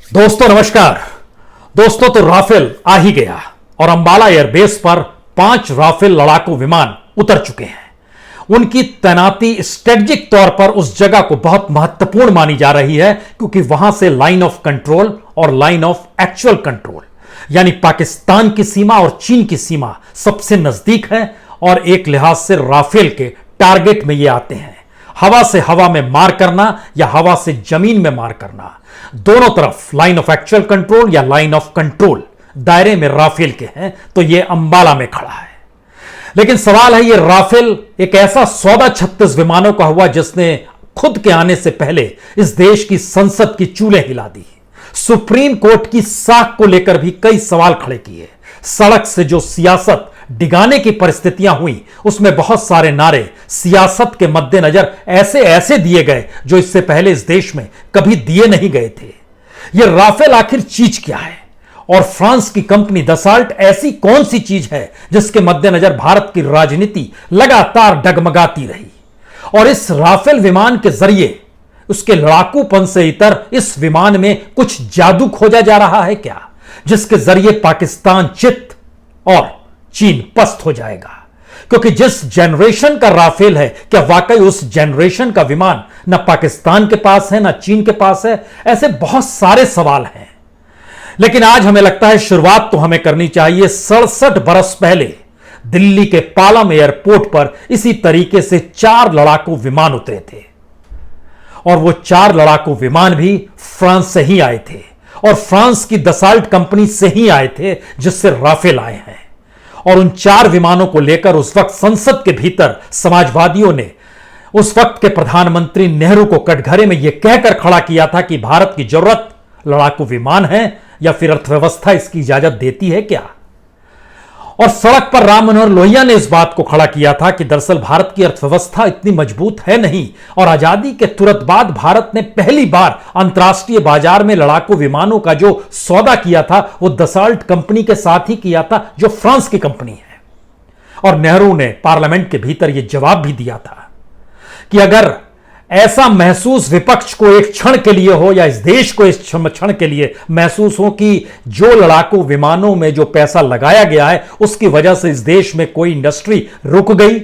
दोस्तों नमस्कार। दोस्तों तो राफेल आ ही गया और अंबाला एयरबेस पर 5 राफेल लड़ाकू विमान उतर चुके हैं। उनकी तैनाती स्ट्रेटेजिक तौर पर उस जगह को बहुत महत्वपूर्ण मानी जा रही है क्योंकि वहां से लाइन ऑफ कंट्रोल और लाइन ऑफ एक्चुअल कंट्रोल यानी पाकिस्तान की सीमा और चीन की सीमा सबसे नजदीक है और एक लिहाज से राफेल के टारगेट में ये आते हैं। हवा से हवा में मार करना या हवा से जमीन में मार करना, दोनों तरफ लाइन ऑफ एक्चुअल कंट्रोल या लाइन ऑफ कंट्रोल दायरे में राफेल के हैं, तो यह अंबाला में खड़ा है। लेकिन सवाल है, यह राफेल एक ऐसा सौदा 36 विमानों का हुआ जिसने खुद के आने से पहले इस देश की संसद की चूल्हे हिला दी, सुप्रीम कोर्ट की साख को लेकर भी कई सवाल खड़े किए। सड़क से जो सियासत डिगाने की परिस्थितियां हुई उसमें बहुत सारे नारे सियासत के मद्देनजर ऐसे ऐसे दिए गए जो इससे पहले इस देश में कभी दिए नहीं गए थे। यह राफेल आखिर चीज क्या है और फ्रांस की कंपनी दसाल्ट ऐसी कौन सी चीज है जिसके मद्देनजर भारत की राजनीति लगातार डगमगाती रही। और इस राफेल विमान के जरिए उसके लड़ाकूपन से इतर इस विमान में कुछ जादू खोजा जा रहा है क्या, जिसके जरिए पाकिस्तान चित और चीन पस्त हो जाएगा। क्योंकि जिस जनरेशन का राफेल है, क्या वाकई उस जनरेशन का विमान ना पाकिस्तान के पास है ना चीन के पास है? ऐसे बहुत सारे सवाल हैं। लेकिन आज हमें लगता है शुरुआत तो हमें करनी चाहिए 67 बरस पहले दिल्ली के पालम एयरपोर्ट पर इसी तरीके से 4 लड़ाकू विमान उतरे थे और वो 4 लड़ाकू विमान भी फ्रांस से ही आए थे और फ्रांस की दसाल्ट कंपनी से ही आए थे जिससे राफेल आए हैं। और उन 4 विमानों को लेकर उस वक्त संसद के भीतर समाजवादियों ने उस वक्त के प्रधानमंत्री नेहरू को कटघरे में यह कहकर खड़ा किया था कि भारत की जरूरत लड़ाकू विमान है या फिर अर्थव्यवस्था इसकी इजाजत देती है क्या। और सड़क पर राम मनोहर लोहिया ने इस बात को खड़ा किया था कि दरअसल भारत की अर्थव्यवस्था इतनी मजबूत है नहीं और आजादी के तुरंत बाद भारत ने पहली बार अंतर्राष्ट्रीय बाजार में लड़ाकू विमानों का जो सौदा किया था वो दसाल्ट कंपनी के साथ ही किया था जो फ्रांस की कंपनी है। और नेहरू ने पार्लियामेंट के भीतर यह जवाब भी दिया था कि अगर ऐसा महसूस विपक्ष को एक क्षण के लिए हो या इस देश को इस क्षण के लिए महसूस हो कि जो लड़ाकू विमानों में जो पैसा लगाया गया है उसकी वजह से इस देश में कोई इंडस्ट्री रुक गई,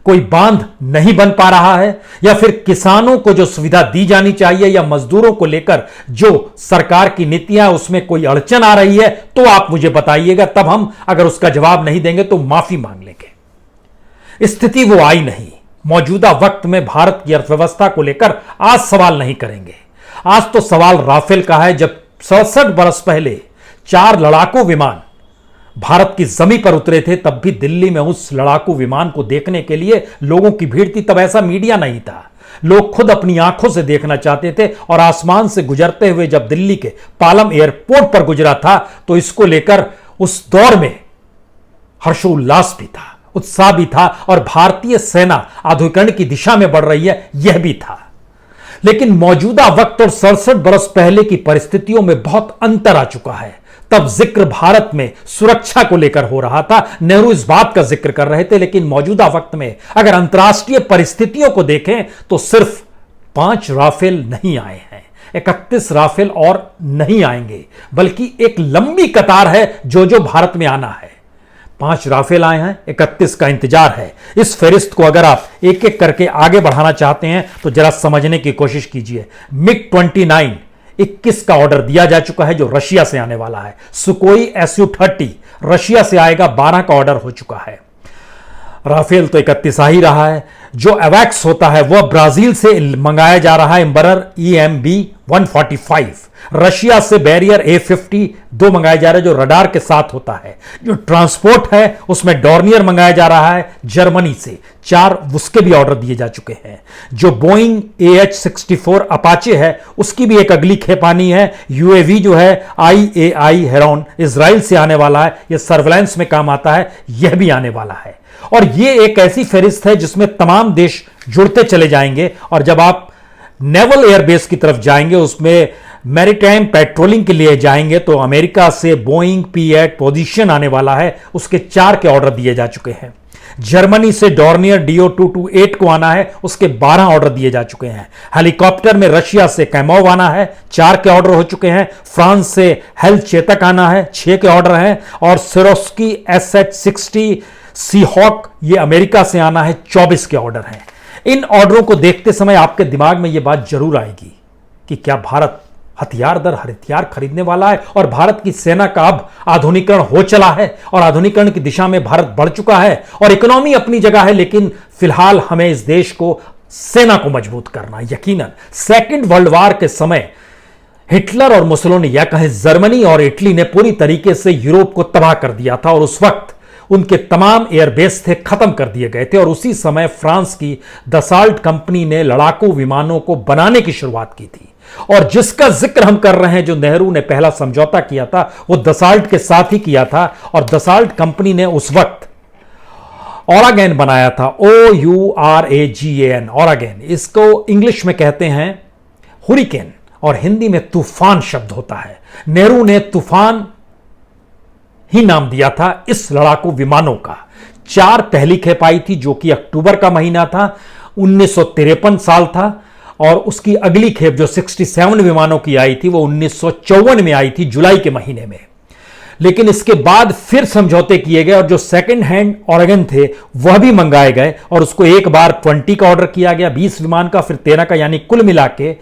कोई बांध नहीं बन पा रहा है, या फिर किसानों को जो सुविधा दी जानी चाहिए या मजदूरों को लेकर जो सरकार की नीतियां उसमें कोई अड़चन आ रही है, तो आप मुझे बताइएगा। तब हम अगर उसका जवाब नहीं देंगे तो माफी मांग लेंगे। स्थिति वो आई नहीं। मौजूदा वक्त में भारत की अर्थव्यवस्था को लेकर आज सवाल नहीं करेंगे। आज तो सवाल राफेल का है। जब 67 बरस पहले 4 लड़ाकू विमान भारत की जमीन पर उतरे थे तब भी दिल्ली में उस लड़ाकू विमान को देखने के लिए लोगों की भीड़ थी। तब ऐसा मीडिया नहीं था, लोग खुद अपनी आंखों से देखना चाहते थे। और आसमान से गुजरते हुए जब दिल्ली के पालम एयरपोर्ट पर गुजरा था तो इसको लेकर उस दौर में हर्षोल्लास भी था, उत्साह भी था और भारतीय सेना आधुनिकीकरण की दिशा में बढ़ रही है यह भी था। लेकिन मौजूदा वक्त और 67 बरस पहले की परिस्थितियों में बहुत अंतर आ चुका है। तब जिक्र भारत में सुरक्षा को लेकर हो रहा था, नेहरू इस बात का जिक्र कर रहे थे। लेकिन मौजूदा वक्त में अगर अंतर्राष्ट्रीय परिस्थितियों को देखें तो सिर्फ 5 राफेल नहीं आए हैं, 31 राफेल और नहीं आएंगे, बल्कि एक लंबी कतार है जो भारत में आना है। 5 राफेल आए हैं, 31 का इंतजार है। इस फहरिस्त को अगर आप एक एक करके आगे बढ़ाना चाहते हैं तो जरा समझने की कोशिश कीजिए। मिग 29 21 का ऑर्डर दिया जा चुका है जो रशिया से आने वाला है। सुकोई Su-30 रशिया से आएगा, 12 का ऑर्डर हो चुका है। राफेल तो 31 आ ही रहा है। जो एवैक्स होता है वह ब्राजील से मंगाया जा रहा है, एम्बरर EMB-145। रशिया से बैरियर A50 2 मंगाया जा रहा है जो रडार के साथ होता है। जो ट्रांसपोर्ट है उसमें डॉर्नियर मंगाया जा रहा है जर्मनी से, 4 उसके भी ऑर्डर दिए जा चुके हैं। जो बोइंग AH-64 अपाचे है उसकी भी एक अगली खेप आनी है। UAV जो है IAI हेरॉन इजराइल से आने वाला है, यह सर्वेलेंस में काम आता है, यह भी आने वाला है। और यह एक ऐसी फहरिस्त है जिसमें तमाम देश जुड़ते चले जाएंगे। और जब आप नेवल एयरबेस की तरफ जाएंगे, उसमें मैरीटाइम पेट्रोलिंग के लिए जाएंगे, तो अमेरिका से बोइंग P-8 पोजीशन आने वाला है, उसके 4 के ऑर्डर दिए जा चुके हैं। जर्मनी से डॉर्नियर DO-228 को आना है, उसके 12 ऑर्डर दिए जा चुके हैं। हेलीकॉप्टर में रशिया से कैमोव आना है, 4 के ऑर्डर हो चुके हैं। फ्रांस से हेल चेतक आना है, 6 के ऑर्डर हैं। और सिरोस्की SH-60 सीहॉक ये अमेरिका से आना है, 24 के ऑर्डर हैं। इन ऑर्डरों को देखते समय आपके दिमाग में यह बात जरूर आएगी कि क्या भारत हथियार दर हथियार खरीदने वाला है और भारत की सेना का अब आधुनिकीकरण हो चला है और आधुनिकीकरण की दिशा में भारत बढ़ चुका है और इकोनॉमी अपनी जगह है, लेकिन फिलहाल हमें इस देश को सेना को मजबूत करना है। यकीनन सेकंड वर्ल्ड वॉर के समय हिटलर और मुसोलिनी या कहें जर्मनी और इटली ने पूरी तरीके से यूरोप को तबाह कर दिया था और उस वक्त उनके तमाम एयरबेस थे खत्म कर दिए गए थे। और उसी समय फ्रांस की दसाल्ट कंपनी ने लड़ाकू विमानों को बनाने की शुरुआत की थी और जिसका जिक्र हम कर रहे हैं, जो नेहरू ने पहला समझौता किया था वो दसाल्ट के साथ ही किया था। और दसाल्ट कंपनी ने उस वक्त ओरागेन बनाया था, OURAGAN, ओरागेन। इसको इंग्लिश में कहते हैं हुरिकेन और हिंदी में तूफान शब्द होता है। नेहरू ने तूफान ही नाम दिया था इस लड़ाकू विमानों का। 4 पहली खेप आई थी जो कि अक्टूबर का महीना था, 1953 साल था। और उसकी अगली खेप जो 67 विमानों की आई थी वो 1954 में आई थी, जुलाई के महीने में। लेकिन इसके बाद फिर समझौते किए गए और जो सेकंड हैंड ओरेगन थे वह भी मंगाए गए और उसको एक बार 20 का ऑर्डर किया गया, 20 विमान का, फिर 13 का, यानी कुल मिला के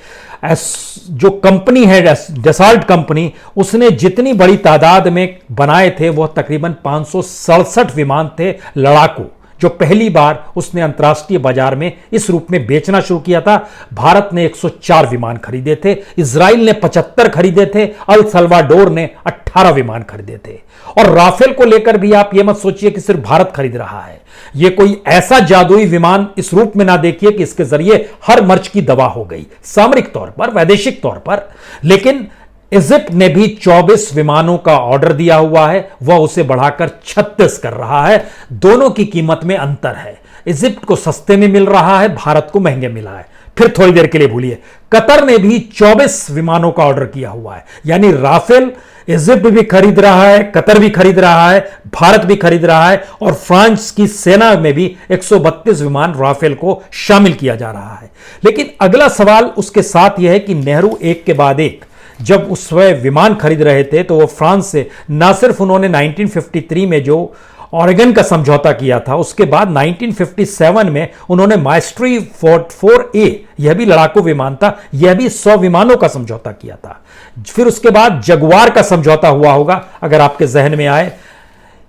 जो कंपनी है डसाल्ट कंपनी, उसने जितनी बड़ी तादाद में बनाए थे वह तकरीबन 567 विमान थे लड़ाकू, जो पहली बार उसने अंतर्राष्ट्रीय बाजार में इस रूप में बेचना शुरू किया था। भारत ने 104 विमान खरीदे थे, इजराइल ने 75 खरीदे थे, अल सल्वाडोर ने 18 विमान खरीदे थे। और राफेल को लेकर भी आप यह मत सोचिए कि सिर्फ भारत खरीद रहा है। यह कोई ऐसा जादुई विमान इस रूप में ना देखिए कि इसके जरिए हर मर्ज की दवा हो गई, सामरिक तौर पर, वैदेशिक तौर पर। लेकिन इजिप्ट ने भी 24 विमानों का ऑर्डर दिया हुआ है, वह उसे बढ़ाकर 36 कर रहा है। दोनों की कीमत में अंतर है, इजिप्ट को सस्ते में मिल रहा है, भारत को महंगे मिला है। फिर थोड़ी देर के लिए भूलिए, कतर ने भी 24 विमानों का ऑर्डर किया हुआ है। यानी राफेल इजिप्ट भी खरीद रहा है, कतर भी खरीद रहा है, भारत भी खरीद रहा है और फ्रांस की सेना में भी 132 विमान राफेल को शामिल किया जा रहा है। लेकिन अगला सवाल उसके साथ यह है कि नेहरू एक के बाद एक जब उस समय विमान खरीद रहे थे तो वो फ्रांस से ना सिर्फ उन्होंने 1953 में जो ओरेगन का समझौता किया था, उसके बाद 1957 में उन्होंने माइस्ट्री 4A, यह भी लड़ाकू विमान था, यह भी 100 विमानों का समझौता किया था। फिर उसके बाद जगुआर का समझौता हुआ होगा, अगर आपके जहन में आए।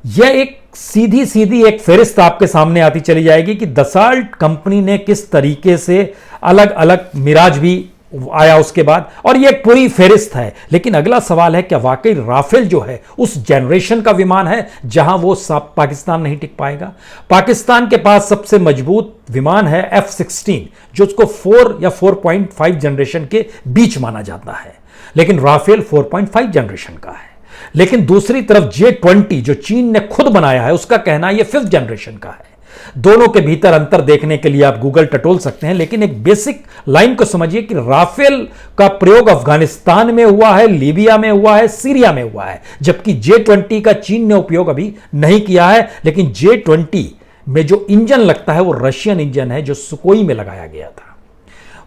यह एक सीधी सीधी एक फेरिस्त आपके सामने आती चली जाएगी कि दसाल्ट कंपनी ने किस तरीके से अलग अलग मिराज भी आया उसके बाद, और यह पूरी फेरिस्त है। लेकिन अगला सवाल है क्या वाकई राफेल जो है उस जनरेशन का विमान है जहां वो पाकिस्तान नहीं टिक पाएगा। पाकिस्तान के पास सबसे मजबूत विमान है F-16, जो उसको 4 या 4.5 जनरेशन के बीच माना जाता है, लेकिन राफेल 4.5 जनरेशन का है। लेकिन दूसरी तरफ J-20 जो चीन ने खुद बनाया है, उसका कहना है यह 5th जनरेशन का है। दोनों के भीतर अंतर देखने के लिए आप गूगल टटोल सकते हैं, लेकिन एक बेसिक लाइन को समझिए कि राफेल का प्रयोग अफगानिस्तान में हुआ है, लीबिया में हुआ है, सीरिया में हुआ है, जबकि J-20 का चीन ने उपयोग अभी नहीं किया है। लेकिन J-20 में जो इंजन लगता है वो रशियन इंजन है जो सुकोई में लगाया गया था।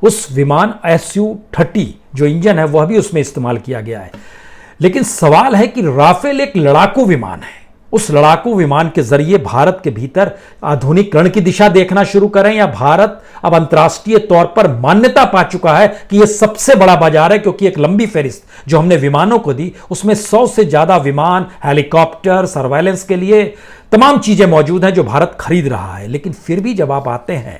उस विमान Su-30 जो इंजन है वह भी उसमें इस्तेमाल किया गया है। लेकिन सवाल है कि राफेल एक लड़ाकू विमान है, उस लड़ाकू विमान के जरिए भारत के भीतर आधुनिकीकरण की दिशा देखना शुरू करें, या भारत अब अंतर्राष्ट्रीय तौर पर मान्यता पा चुका है कि यह सबसे बड़ा बाजार है, क्योंकि एक लंबी फेरिस्त जो हमने विमानों को दी उसमें 100 से ज्यादा विमान, हेलीकॉप्टर, सर्वाइलेंस के लिए तमाम चीजें मौजूद हैं जो भारत खरीद रहा है। लेकिन फिर भी जब आप आते हैं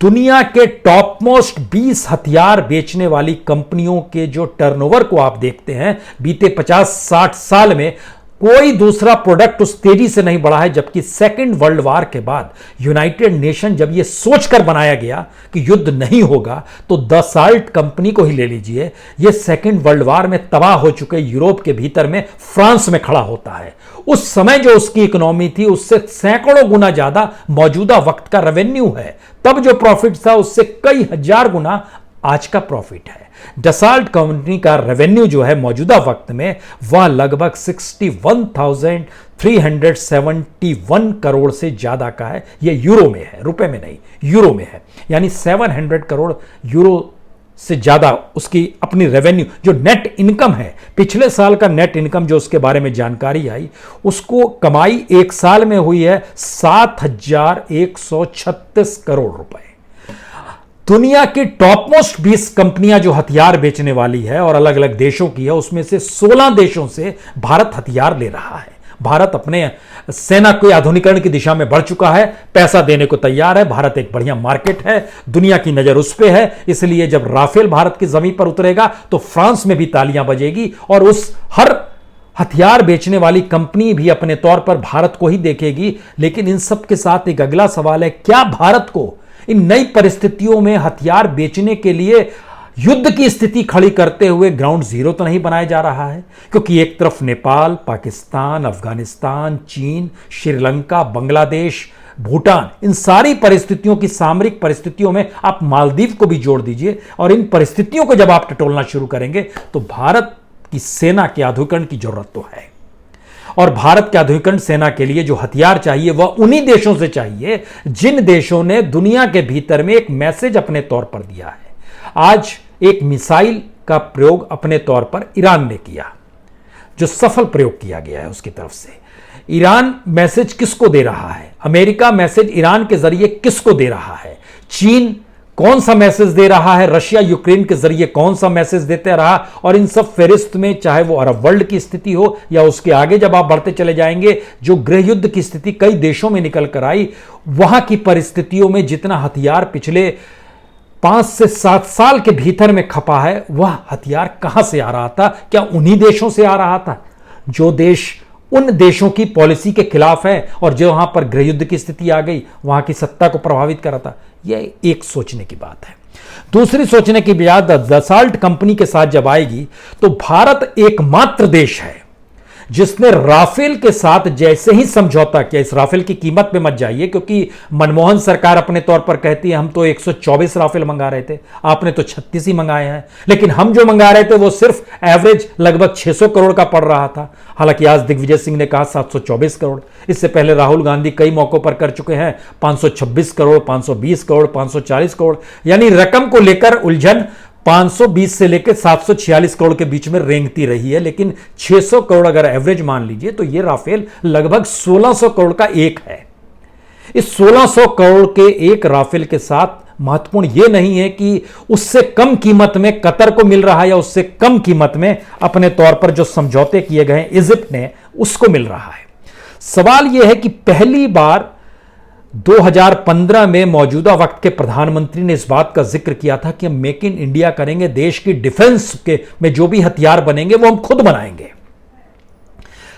दुनिया के टॉप मोस्ट 20 हथियार बेचने वाली कंपनियों के जो टर्नओवर को आप देखते हैं, बीते 50-60 साल में कोई दूसरा प्रोडक्ट उस तेजी से नहीं बढ़ा है। जबकि सेकेंड वर्ल्ड वॉर के बाद यूनाइटेड नेशन जब यह सोचकर बनाया गया कि युद्ध नहीं होगा, तो दसाल्ट कंपनी को ही ले लीजिए, यह सेकेंड वर्ल्ड वॉर में तबाह हो चुके यूरोप के भीतर में फ्रांस में खड़ा होता है। उस समय जो उसकी इकोनॉमी थी उससे सैकड़ों गुना ज्यादा मौजूदा वक्त का रेवेन्यू है। तब जो प्रॉफिट था उससे कई हजार गुना आज का प्रॉफिट है। डसाल्ट कंपनी का रेवेन्यू जो है मौजूदा वक्त में वह लगभग 61,371 करोड़ से ज्यादा का है। यह यूरो में है, रुपए में नहीं, यूरो में है। यानी 700 करोड़ यूरो से ज्यादा उसकी अपनी रेवेन्यू, जो नेट इनकम है, पिछले साल का नेट इनकम जो उसके बारे में जानकारी आई, उसको कमाई एक साल में हुई है 7,136 करोड़ रुपए। दुनिया की टॉप मोस्ट 20 कंपनियां जो हथियार बेचने वाली है और अलग अलग देशों की है, उसमें से 16 देशों से भारत हथियार ले रहा है। भारत अपने सेना के आधुनिकीकरण की दिशा में बढ़ चुका है, पैसा देने को तैयार है। भारत एक बढ़िया मार्केट है, दुनिया की नजर उस पे है। इसलिए जब राफेल भारत की जमीन पर उतरेगा तो फ्रांस में भी तालियां बजेगी और उस हर हथियार बेचने वाली कंपनी भी अपने तौर पर भारत को ही देखेगी। लेकिन इन सब के साथ एक अगला सवाल है, क्या भारत को इन नई परिस्थितियों में हथियार बेचने के लिए युद्ध की स्थिति खड़ी करते हुए ग्राउंड जीरो तो नहीं बनाया जा रहा है? क्योंकि एक तरफ नेपाल, पाकिस्तान, अफगानिस्तान, चीन, श्रीलंका, बांग्लादेश, भूटान, इन सारी परिस्थितियों की सामरिक परिस्थितियों में आप मालदीव को भी जोड़ दीजिए, और इन परिस्थितियों को जब आप टटोलना शुरू करेंगे तो भारत की सेना के आधुनिकीकरण की जरूरत तो है। और भारत के आधुनिकीकरण सेना के लिए जो हथियार चाहिए वह उन्हीं देशों से चाहिए जिन देशों ने दुनिया के भीतर में एक मैसेज अपने तौर पर दिया है। आज एक मिसाइल का प्रयोग अपने तौर पर ईरान ने किया, जो सफल प्रयोग किया गया है उसकी तरफ से। ईरान मैसेज किसको दे रहा है? अमेरिका मैसेज ईरान के जरिए किसको दे रहा है? चीन कौन सा मैसेज दे रहा है? रशिया यूक्रेन के जरिए कौन सा मैसेज देते रहा? और इन सब फेरिस्त में चाहे वो अरब वर्ल्ड की स्थिति हो या उसके आगे जब आप बढ़ते चले जाएंगे, जो गृह युद्ध की स्थिति कई देशों में निकल कर आई, वहां की परिस्थितियों में जितना हथियार पिछले 5 से 7 साल के भीतर में खपा है, वह हथियार कहां से आ रहा था? क्या उन्हीं देशों से आ रहा था जो देश उन देशों की पॉलिसी के खिलाफ है और जो वहां पर गृह युद्ध की स्थिति आ गई, वहां की सत्ता को प्रभावित करा था? यह एक सोचने की बात है। दूसरी सोचने की बात डसाल्ट कंपनी के साथ जब आएगी तो भारत एकमात्र देश है जिसने राफेल के साथ जैसे ही समझौता किया। इस राफेल की कीमत पे मत जाइए, क्योंकि मनमोहन सरकार अपने तौर पर कहती है हम तो 124 राफेल मंगा रहे थे, आपने तो 36 ही मंगाए हैं। लेकिन हम जो मंगा रहे थे वो सिर्फ एवरेज लगभग 600 करोड़ का पड़ रहा था। हालांकि आज दिग्विजय सिंह ने कहा 724 करोड़। इससे पहले राहुल गांधी कई मौकों पर कर चुके हैं 526 करोड़, 520 करोड़, 540 करोड़। यानी रकम को लेकर उलझन 520 से लेकर 746 करोड़ के बीच में रेंगती रही है। लेकिन 600 करोड़ अगर एवरेज मान लीजिए तो ये राफेल लगभग 1600 करोड़ का एक है। इस 1600 करोड़ के एक राफेल के साथ महत्वपूर्ण यह नहीं है कि उससे कम कीमत में कतर को मिल रहा है या उससे कम कीमत में अपने तौर पर जो समझौते किए गए इजिप्ट ने उसको मिल रहा है। सवाल यह है कि पहली बार 2015 में मौजूदा वक्त के प्रधानमंत्री ने इस बात का जिक्र किया था कि हम मेक इन इंडिया करेंगे, देश की डिफेंस के में जो भी हथियार बनेंगे वो हम खुद बनाएंगे।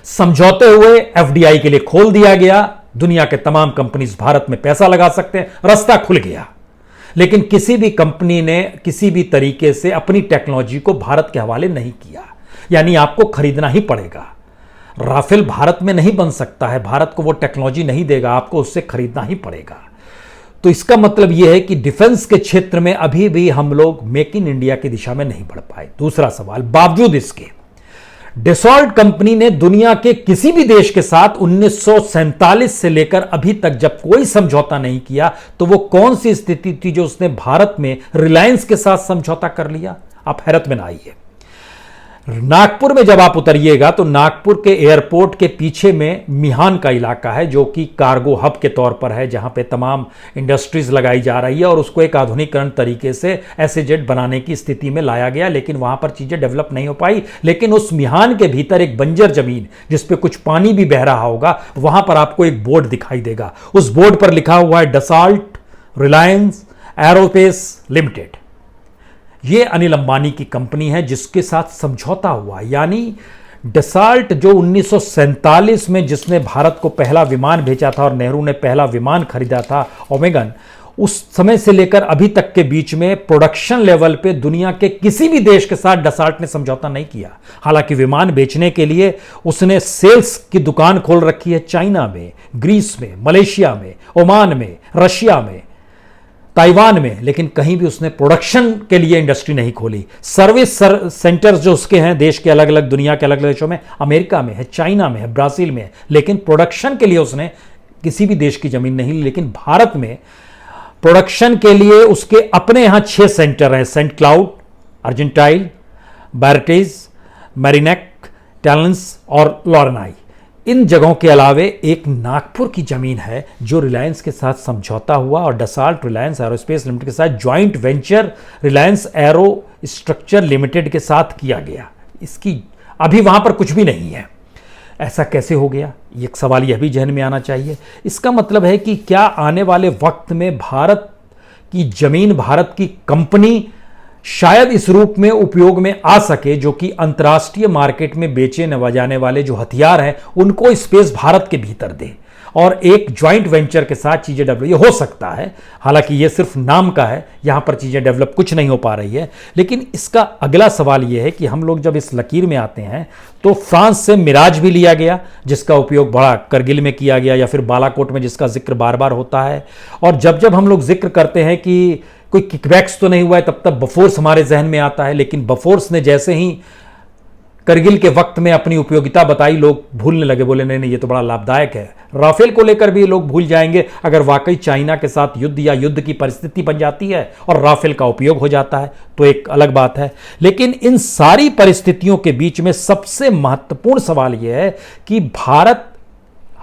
समझौते हुए एफडीआई के लिए खोल दिया गया, दुनिया के तमाम कंपनीज भारत में पैसा लगा सकते हैं, रास्ता खुल गया। लेकिन किसी भी कंपनी ने किसी भी तरीके से अपनी टेक्नोलॉजी को भारत के हवाले नहीं किया। यानी आपको खरीदना ही पड़ेगा। राफेल भारत में नहीं बन सकता है, भारत को वो टेक्नोलॉजी नहीं देगा, आपको उससे खरीदना ही पड़ेगा। तो इसका मतलब यह है कि डिफेंस के क्षेत्र में अभी भी हम लोग मेक इन इंडिया की दिशा में नहीं बढ़ पाए। दूसरा सवाल, बावजूद इसके डसॉल्ट कंपनी ने दुनिया के किसी भी देश के साथ 1947 से लेकर अभी तक जब कोई समझौता नहीं किया, तो वो कौन सी स्थिति थी जो उसने भारत में रिलायंस के साथ समझौता कर लिया? आप हैरत में ना आइए। नागपुर में जब आप उतरिएगा तो नागपुर के एयरपोर्ट के पीछे में मिहान का इलाका है, जो कि कार्गो हब के तौर पर है, जहां पे तमाम इंडस्ट्रीज लगाई जा रही है और उसको एक आधुनिकीकरण तरीके से एसईजेड बनाने की स्थिति में लाया गया। लेकिन वहां पर चीजें डेवलप नहीं हो पाई। लेकिन उस मिहान के भीतर एक बंजर जमीन जिसपे कुछ पानी भी बह रहा होगा, वहां पर आपको एक बोर्ड दिखाई देगा। उस बोर्ड पर लिखा हुआ है डसॉल्ट रिलायंस एरोस्पेस लिमिटेड। यह अनिल अंबानी की कंपनी है जिसके साथ समझौता हुआ। यानी डसॉल्ट जो 1947 में जिसने भारत को पहला विमान भेजा था और नेहरू ने पहला विमान खरीदा था ओमेगन, उस समय से लेकर अभी तक के बीच में प्रोडक्शन लेवल पे दुनिया के किसी भी देश के साथ डसॉल्ट ने समझौता नहीं किया। हालांकि विमान बेचने के लिए उसने सेल्स की दुकान खोल रखी है चाइना में, ग्रीस में, मलेशिया में, ओमान में, रशिया में। ताइवान में, लेकिन कहीं भी उसने प्रोडक्शन के लिए इंडस्ट्री नहीं खोली। सर्विस सेंटर्स जो उसके हैं देश के अलग अलग, दुनिया के अलग अलग देशों में, अमेरिका में है, चाइना में है, ब्राजील में है, लेकिन प्रोडक्शन के लिए उसने किसी भी देश की जमीन नहीं ली। लेकिन भारत में प्रोडक्शन के लिए उसके अपने यहां 6 सेंटर हैं, सेंट क्लाउड, अर्जेंटाइल, बैरटेज, मैरिनेक, टैलेंस और लॉरेनाई। इन जगहों के अलावे एक नागपुर की जमीन है जो रिलायंस के साथ समझौता हुआ और डसाल्ट रिलायंस एरोस्पेस लिमिटेड के साथ joint venture Reliance arrow structure limited के साथ किया गया। इसकी अभी वहां पर कुछ भी नहीं है। ऐसा कैसे हो गया, एक सवाल यह भी जहन में आना चाहिए। इसका मतलब है कि क्या आने वाले वक्त में भारत की जमीन, भारत की कंपनी शायद इस रूप में उपयोग में आ सके जो कि अंतर्राष्ट्रीय मार्केट में बेचे न जाने वाले जो हथियार हैं उनको स्पेस भारत के भीतर दे और एक ज्वाइंट वेंचर के साथ चीजें डेवलप, ये हो सकता है। हालांकि ये सिर्फ नाम का है, यहां पर चीजें डेवलप कुछ नहीं हो पा रही है। लेकिन इसका अगला सवाल यह है कि हम लोग जब इस लकीर में आते हैं तो फ्रांस से मिराज भी लिया गया जिसका उपयोग बड़ा करगिल में किया गया, या फिर बालाकोट में जिसका जिक्र बार बार होता है। और जब जब हम लोग जिक्र करते हैं कि कोई किकबैक्स तो नहीं हुआ है, तब तक बफोर्स हमारे जहन में आता है। लेकिन बफोर्स ने जैसे ही करगिल के वक्त में अपनी उपयोगिता बताई, लोग भूलने लगे, बोले नहीं नहीं ये तो बड़ा लाभदायक है। राफेल को लेकर भी लोग भूल जाएंगे अगर वाकई चाइना के साथ युद्ध या युद्ध की परिस्थिति बन जाती है और राफेल का उपयोग हो जाता है तो एक अलग बात है। लेकिन इन सारी परिस्थितियों के बीच में सबसे महत्वपूर्ण सवाल यह है कि भारत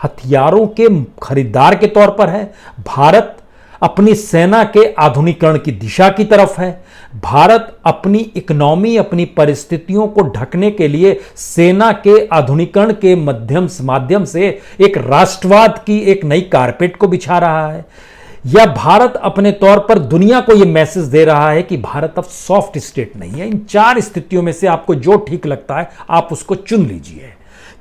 हथियारों के खरीदार के तौर पर है, भारत अपनी सेना के आधुनिकीकरण की दिशा की तरफ है, भारत अपनी इकोनॉमी, अपनी परिस्थितियों को ढकने के लिए सेना के आधुनिकीकरण के माध्यम से एक राष्ट्रवाद की एक नई कारपेट को बिछा रहा है, या भारत अपने तौर पर दुनिया को यह मैसेज दे रहा है कि भारत अब सॉफ्ट स्टेट नहीं है। इन 4 स्थितियों में से आपको जो ठीक लगता है आप उसको चुन लीजिए।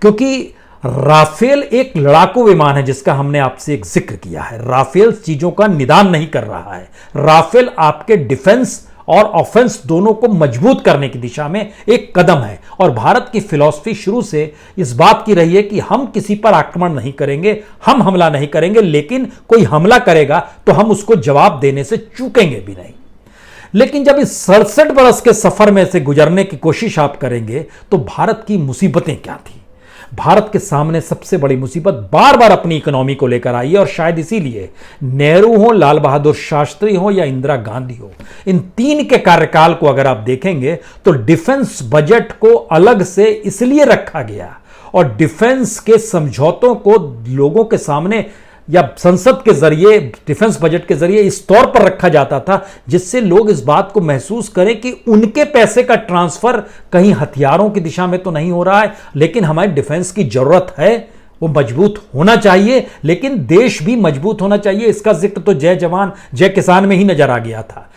क्योंकि राफेल एक लड़ाकू विमान है जिसका हमने आपसे एक जिक्र किया है। राफेल चीजों का निदान नहीं कर रहा है। राफेल आपके डिफेंस और ऑफेंस दोनों को मजबूत करने की दिशा में एक कदम है। और भारत की फिलॉसफी शुरू से इस बात की रही है कि हम किसी पर आक्रमण नहीं करेंगे, हम हमला नहीं करेंगे, लेकिन कोई हमला करेगा तो हम उसको जवाब देने से चूकेंगे भी नहीं। लेकिन जब इस 67 बरस के सफर में से गुजरने की कोशिश आप करेंगे तो भारत की मुसीबतें क्या थी। भारत के सामने सबसे बड़ी मुसीबत बार बार अपनी इकोनॉमी को लेकर आई है। और शायद इसीलिए नेहरू हो, लाल बहादुर शास्त्री हो या इंदिरा गांधी हो, इन 3 के कार्यकाल को अगर आप देखेंगे तो डिफेंस बजट को अलग से इसलिए रखा गया और डिफेंस के समझौतों को लोगों के सामने या संसद के जरिए, डिफेंस बजट के जरिए इस तौर पर रखा जाता था जिससे लोग इस बात को महसूस करें कि उनके पैसे का ट्रांसफर कहीं हथियारों की दिशा में तो नहीं हो रहा है, लेकिन हमारी डिफेंस की जरूरत है, वो मजबूत होना चाहिए, लेकिन देश भी मजबूत होना चाहिए। इसका जिक्र तो जय जवान जय किसान में ही नजर आ गया था।